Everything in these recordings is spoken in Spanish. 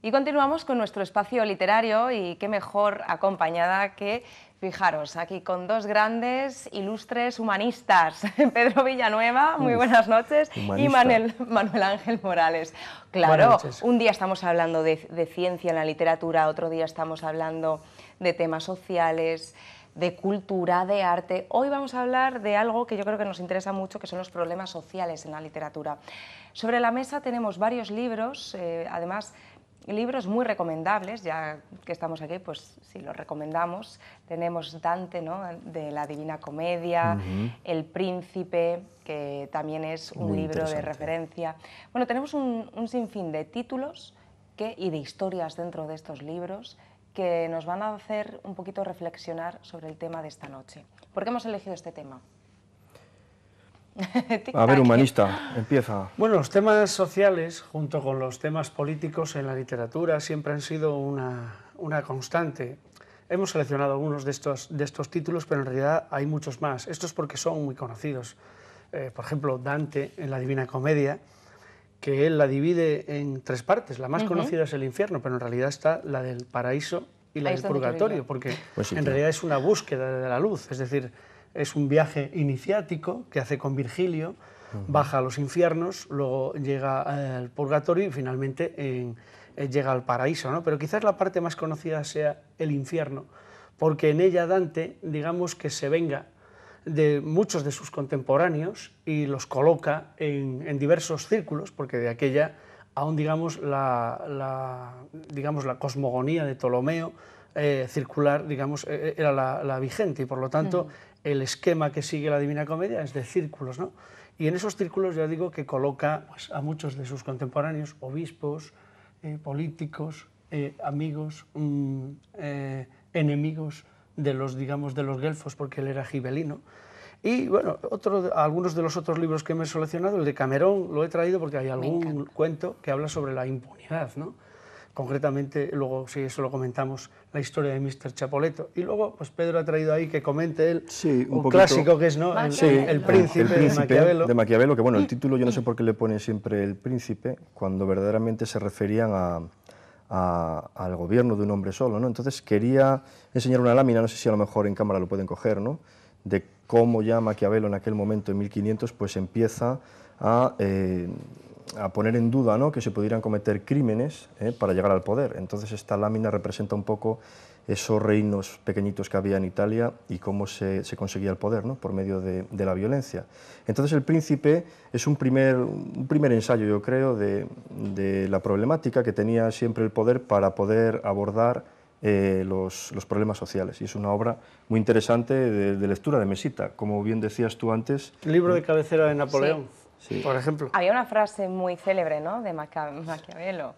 Y continuamos con nuestro espacio literario y qué mejor acompañada que, fijaros, aquí con dos grandes, ilustres humanistas, Pedro Villanueva, muy buenas noches, y Manuel Ángel Morales. Claro, un día estamos hablando de ciencia en la literatura, otro día estamos hablando de temas sociales, de cultura, de arte. Hoy vamos a hablar de algo que yo creo que nos interesa mucho, que son los problemas sociales en la literatura. Sobre la mesa tenemos varios libros, además libros muy recomendables, ya que estamos aquí, pues sí, los recomendamos. Tenemos Dante, ¿no?, de la Divina Comedia, El Príncipe, que también es un libro de referencia. Bueno, tenemos un sinfín de títulos y de historias dentro de estos libros que nos van a hacer un poquito reflexionar sobre el tema de esta noche. ¿Por qué hemos elegido este tema? A ver, humanista, empieza. Bueno, los temas sociales, junto con los temas políticos en la literatura, siempre han sido una constante. Hemos seleccionado algunos de estos títulos, pero en realidad hay muchos más. Esto es porque son muy conocidos. Por ejemplo, Dante, en la Divina Comedia, que él la divide en tres partes. La más conocida es el infierno, pero en realidad está la del paraíso y la del purgatorio, porque en realidad es una búsqueda de la luz, es decir, es un viaje iniciático que hace con Virgilio, baja a los infiernos, luego llega al purgatorio y finalmente llega al paraíso, ¿no? Pero quizás la parte más conocida sea el infierno, porque en ella Dante, digamos que se venga de muchos de sus contemporáneos y los coloca en diversos círculos, porque de aquella aún digamos la cosmogonía de Ptolomeo circular, digamos, era la vigente, y por lo tanto el esquema que sigue la Divina Comedia es de círculos, ¿no? Y en esos círculos ya digo que coloca, pues, a muchos de sus contemporáneos, obispos, políticos, amigos, enemigos de los, digamos, de los guelfos, porque él era gibelino. Y bueno, algunos de los otros libros que me he seleccionado, el de Camerón lo he traído porque hay algún cuento que habla sobre la impunidad, ¿no? Concretamente, luego, si eso lo comentamos, la historia de Mr. Chapoleto. Y luego, pues Pedro ha traído ahí que comente él un clásico que es, ¿no?, el Príncipe de Maquiavelo, que bueno, el título yo no sé por qué le pone siempre El Príncipe, cuando verdaderamente se referían al gobierno de un hombre solo, ¿no? Entonces quería enseñar una lámina, no sé si a lo mejor en cámara lo pueden coger, ¿no?, de cómo ya Maquiavelo en aquel momento, en 1500, pues empieza a poner en duda, ¿no?, que se pudieran cometer crímenes para llegar al poder. Entonces esta lámina representa un poco esos reinos pequeñitos que había en Italia y cómo se conseguía el poder, ¿no?, por medio de la violencia. Entonces El Príncipe es un primer ensayo, yo creo, de la problemática que tenía siempre el poder para poder abordar los problemas sociales, y es una obra muy interesante de lectura, de mesita, como bien decías tú antes. Libro de cabecera de Napoleón, por ejemplo. Había una frase muy célebre, ¿no?, de Maquiavelo,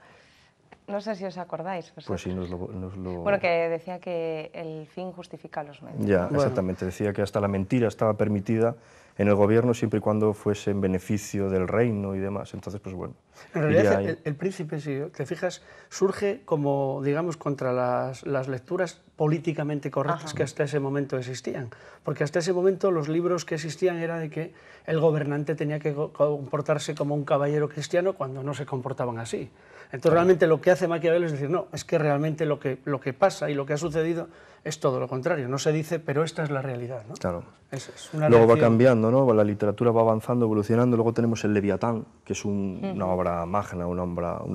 no sé si os acordáis. Pues sí, nos lo... Bueno, que decía que el fin justifica los medios. Ya, exactamente, decía que hasta la mentira estaba permitida en el gobierno siempre y cuando fuese en beneficio del reino y demás. Entonces, pues bueno. En realidad el Príncipe, si te fijas, surge como, digamos, contra las lecturas políticamente correctas que hasta ese momento existían. Porque hasta ese momento los libros que existían era de que el gobernante tenía que comportarse como un caballero cristiano cuando no se comportaban así. Entonces realmente lo que hace Maquiavelo es decir, no, es que realmente lo que pasa y lo que ha sucedido es todo lo contrario. No se dice, pero esta es la realidad, ¿no? Claro. Es una luego reacción. Va cambiando, ¿no? La literatura va avanzando, evolucionando. Luego tenemos el Leviatán, que es una obra magna, una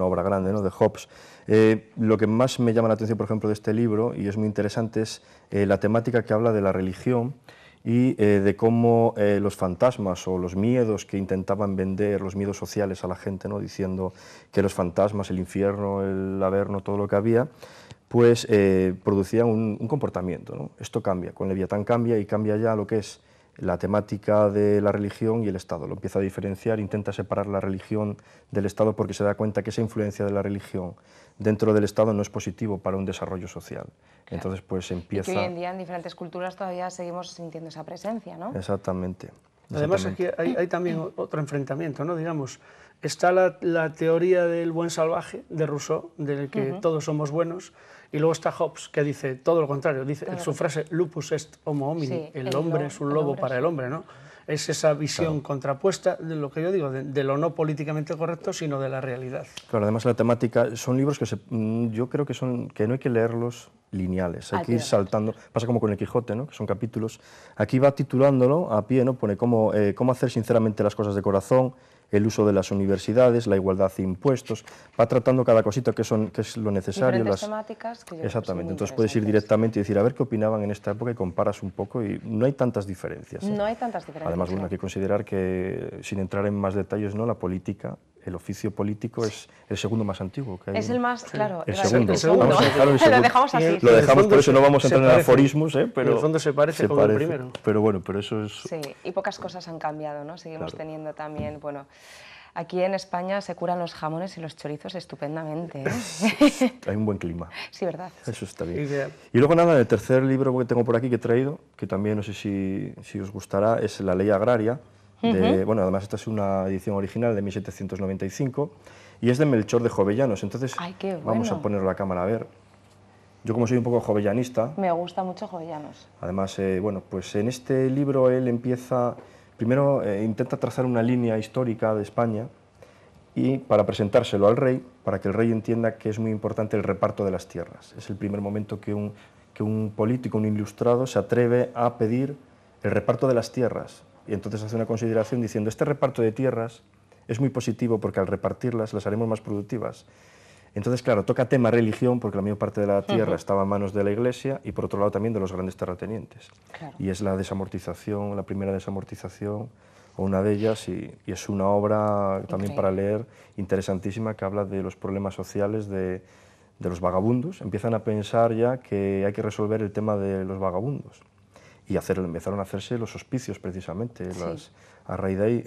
obra grande, ¿no?, de Hobbes. Lo que más me llama la atención, por ejemplo, de este libro, y es muy interesante, es la temática que habla de la religión y de cómo los fantasmas o los miedos que intentaban vender, los miedos sociales a la gente, ¿no?, diciendo que los fantasmas, el infierno, el averno, todo lo que había, pues producían un comportamiento, ¿no? Esto cambia, con Leviatán cambia, y cambia ya lo que es la temática de la religión y el Estado. Lo empieza a diferenciar, intenta separar la religión del Estado, porque se da cuenta que esa influencia de la religión dentro del Estado no es positivo para un desarrollo social. Claro. Entonces, pues empieza... Y que hoy en día en diferentes culturas todavía seguimos sintiendo esa presencia, ¿no? Exactamente. Además, aquí hay también otro enfrentamiento, ¿no? Digamos, está la teoría del buen salvaje de Rousseau, del que todos somos buenos, y luego está Hobbes, que dice todo lo contrario, dice su frase lupus est homo homini, el hombre es un lobo para el hombre, ¿no? es esa visión contrapuesta de lo que yo digo, de lo no políticamente correcto, sino de la realidad. Claro, además la temática, son libros que yo creo que no hay que leerlos lineales, hay que ir saltando, pasa como con el Quijote, ¿no? Que son capítulos. Aquí va titulándolo a pie, ¿no? Pone cómo hacer sinceramente las cosas de corazón, el uso de las universidades, la igualdad e impuestos, va tratando cada cosita que es lo necesario. Diferentes temáticas que yo exactamente, entonces puedes ir directamente y decir a ver qué opinaban en esta época y comparas un poco y no hay tantas diferencias. No hay tantas diferencias. Además, bueno, hay que considerar que, sin entrar en más detalles, ¿no? La política, el oficio político es el segundo más antiguo que hay. Es el más, claro, el segundo. Vamos a dejarlo, lo dejamos así. Lo dejamos, por eso no vamos a entrar en aforismos, pero... En el fondo se parece como el primero. Pero bueno, pero eso es... Sí, y pocas cosas han cambiado, ¿no? Seguimos teniendo también, bueno... Aquí en España se curan los jamones y los chorizos estupendamente, ¿eh? Hay un buen clima. Sí, ¿verdad? Eso está bien. Ideal. Y luego nada, el tercer libro que tengo por aquí que he traído, que también no sé si os gustará, es La Ley Agraria. Bueno, además esta es una edición original de 1795 y es de Melchor de Jovellanos. Entonces Ay, qué bueno. Vamos a ponerlo a la cámara a ver. Yo como soy un poco jovellanista... Me gusta mucho Jovellanos. Además, bueno, pues en este libro él empieza... Primero intenta trazar una línea histórica de España y para presentárselo al rey, para que el rey entienda que es muy importante el reparto de las tierras. Es el primer momento que un político, un ilustrado, se atreve a pedir el reparto de las tierras. Y entonces hace una consideración diciendo, este reparto de tierras es muy positivo porque al repartirlas las haremos más productivas. Entonces, claro, toca tema religión, porque la mayor parte de la tierra estaba en manos de la Iglesia y por otro lado también de los grandes terratenientes. Claro. Y es la desamortización, la primera desamortización, o una de ellas, y es una obra también para leer interesantísima que habla de los problemas sociales de los vagabundos. Empiezan a pensar ya que hay que resolver el tema de los vagabundos y empezaron a hacerse los hospicios precisamente, Sí. a raíz de ahí.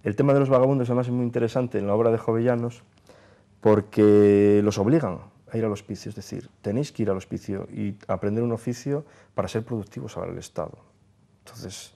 El tema de los vagabundos además es muy interesante en la obra de Jovellanos, porque los obligan a ir al hospicio, es decir, tenéis que ir al hospicio y aprender un oficio para ser productivos para el Estado. Entonces,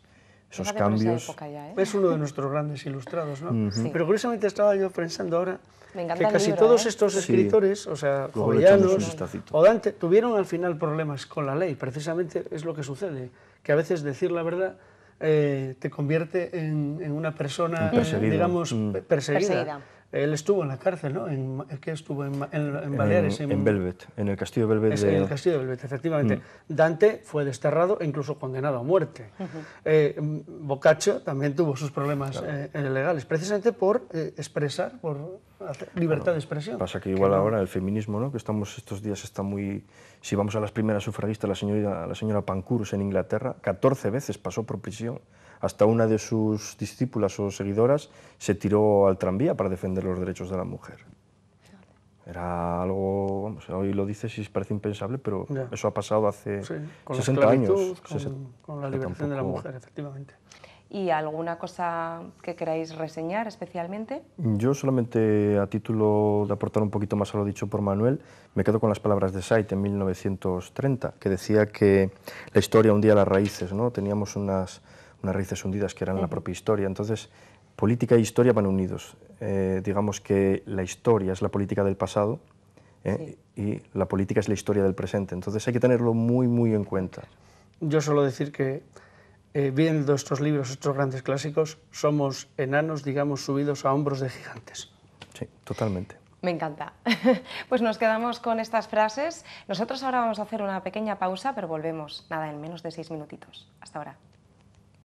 esos cambios... Esa época ya, ¿eh? Es uno de nuestros grandes ilustrados, ¿no? Sí. Pero curiosamente estaba yo pensando ahora Me encanta que el casi libro, todos ¿eh? estos escritores, o sea, Luego le echamos un Jovellanos vistacito. o Dante, tuvieron al final problemas con la ley. Precisamente es lo que sucede, que a veces decir la verdad te convierte en una persona, digamos, perseguida. Él estuvo en la cárcel, ¿no? ¿Qué estuvo en Baleares? En Velvet, en el castillo de Velvet. En el castillo de Velvet, efectivamente. Dante fue desterrado e incluso condenado a muerte. Boccaccio también tuvo sus problemas legales, precisamente por expresar, por hacer libertad de expresión. Pasa que igual ahora el feminismo, ¿no? Que estos días está muy... Si vamos a las primeras sufragistas, la señora Pankhurst en Inglaterra, 14 veces pasó por prisión. Hasta una de sus discípulas o seguidoras se tiró al tranvía para defender los derechos de la mujer. Era algo, vamos, hoy lo dices y parece impensable, pero eso ha pasado hace 60 años. Con la liberación de la mujer, efectivamente. ¿Y alguna cosa que queráis reseñar especialmente? Yo solamente, a título de aportar un poquito más a lo dicho por Manuel, me quedo con las palabras de Said en 1930, que decía que la historia hundía las raíces, ¿no? Teníamos unas raíces hundidas que eran la propia historia. Entonces, política e historia van unidos. Digamos que la historia es la política del pasado y la política es la historia del presente. Entonces hay que tenerlo muy, muy en cuenta. Yo suelo decir que viendo estos libros, estos grandes clásicos, somos enanos, digamos, subidos a hombros de gigantes. Sí, totalmente. Me encanta. Pues nos quedamos con estas frases. Nosotros ahora vamos a hacer una pequeña pausa, pero volvemos, nada, en menos de 6 minutitos. Hasta ahora.